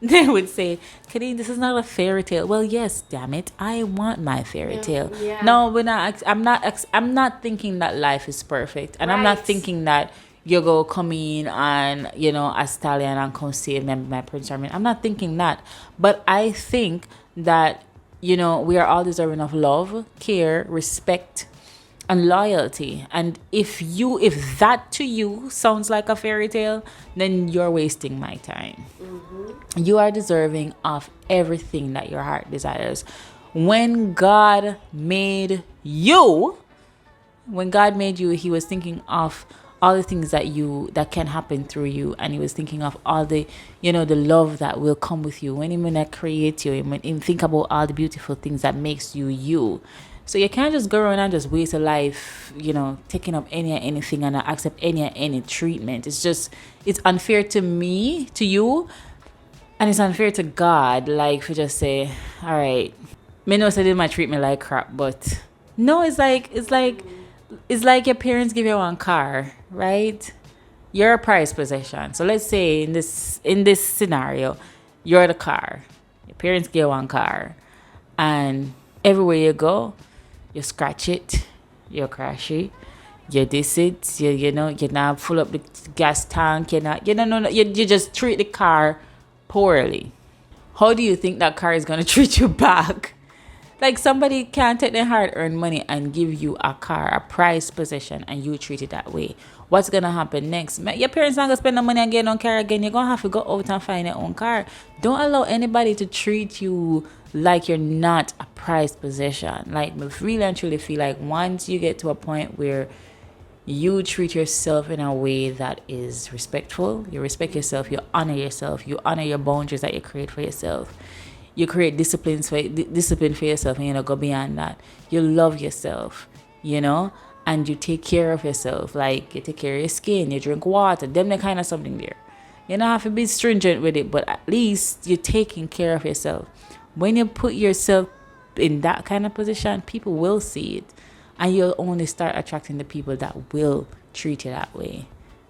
They would say, Kadeen, this is not a fairy tale. Well, yes, damn it. I want my fairy tale. Yeah. No, I'm not thinking that life is perfect. And right. I'm not thinking that you go come in and, a stallion and come save me, my prince Charming. I'm not thinking that. But I think that, we are all deserving of love, care, respect, and loyalty. And if that to you sounds like a fairy tale, then you're wasting my time. You are deserving of everything that your heart desires. When God made you, he was thinking of all the things that can happen through you, and he was thinking of all the the love that will come with you. When he create you, when he think about all the beautiful things that makes you you. So you can't just go around and just waste a life, taking up anything and not accept any treatment. It's unfair to me, to you, and it's unfair to God. Like, for just say, all right, me know say they might treat me like crap, but no, it's like your parents give you one car, right? You're a prized possession. So let's say in this scenario, you're the car. Your parents give you one car, and everywhere you go, you scratch it, you crash it, you diss it, you not full up the gas tank, you just treat the car poorly. How do you think that car is gonna treat you back? Like, somebody can't take their hard-earned money and give you a car, a prized possession, and you treat it that way. What's gonna happen next? Your parents not gonna spend the money and get on car again. You're gonna have to go out and find your own car. Don't allow anybody to treat you like you're not a prized possession. Like, I really and truly feel like once you get to a point where you treat yourself in a way that is respectful, you respect yourself, you honor your boundaries that you create for yourself. You create discipline for yourself, and go beyond that. You love yourself, and you take care of yourself. Like, you take care of your skin, you drink water, them the kind of something there. You don't have to be stringent with it, but at least you're taking care of yourself. When you put yourself in that kind of position, people will see it, and you'll only start attracting the people that will treat you that way.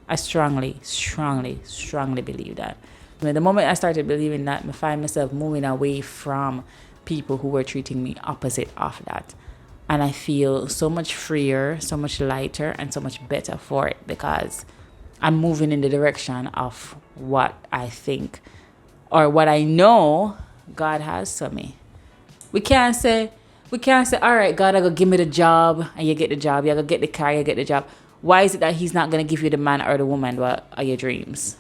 I strongly, strongly, strongly believe that. The moment I started believing that, I find myself moving away from people who were treating me opposite of that. And I feel so much freer, so much lighter, and so much better for it, because I'm moving in the direction of what I think or what I know God has for me. We can't say, all right, God, I go give me the job, and you get the job. You go get the car, you get the job. Why is it that he's not going to give you the man or the woman what are your dreams?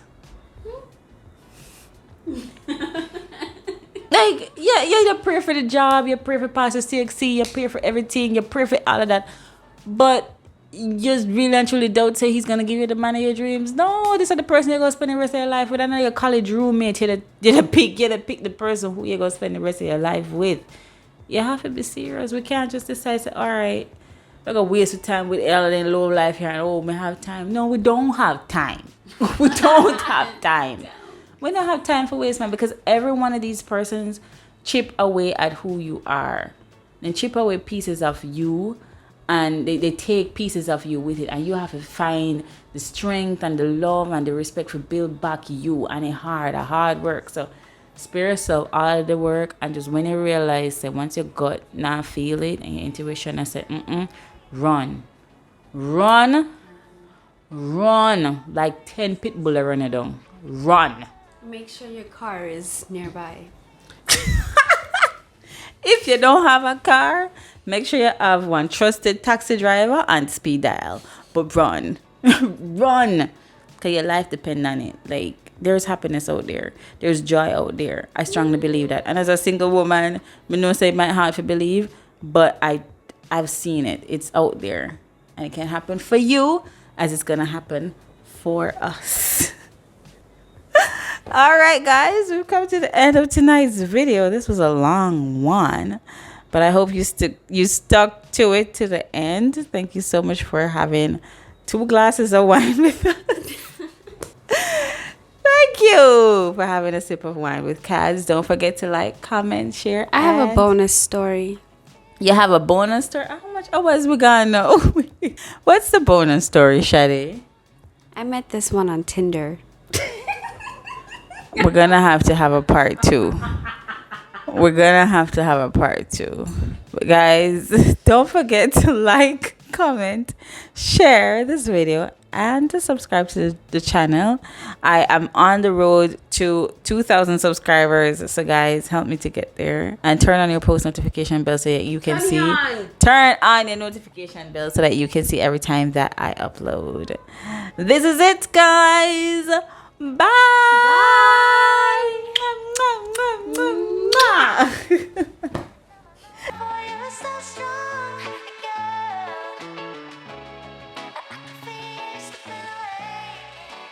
Like, yeah, you pray for the job, you pray for Pastor CXC, you pray for everything, you pray for all of that. But you just really and truly don't say he's going to give you the man of your dreams. No, this is the person you're going to spend the rest of your life with. I know your college roommate, you're pick the person who you're going to spend the rest of your life with. You have to be serious. We can't just decide, say, all right, we're going to waste time with all of them low life here, and we have time. No, we don't have time. We don't have time. We don't have time for waste, man, because every one of these persons chip away at who you are. They chip away pieces of you, and they take pieces of you with it, and you have to find the strength and the love and the respect to build back you, and a hard work. So spare yourself all of the work, and just when you realize that once your gut not feel it and your intuition, I say, run like 10 pit bull running down. Run. Make sure your car is nearby. If you don't have a car, make sure you have one trusted taxi driver and speed dial. But run. Run. Because your life depends on it. Like, there's happiness out there. There's joy out there. I strongly believe that. And as a single woman, I know say it might hard to believe, but I've seen it. It's out there. And it can happen for you as it's going to happen for us. All right, guys, we've come to the end of tonight's video. This was a long one, but I hope you stuck to it to the end. Thank you so much for having 2 glasses of wine with us. Thank you for having a sip of wine with Kadz. Don't forget to like, comment, share. I have a bonus story. You have a bonus story? How much hours we gonna know? What's the bonus story, Shadae? I met this one on Tinder. We're gonna have to have a part 2. But guys, don't forget to like, comment, share this video, and to subscribe to the channel. I am on the road to 2,000 subscribers. So guys, help me to get there. And turn on your post notification bell so that you can turn on your notification bell so that you can see every time that I upload. This is it, guys. Bye. Bye.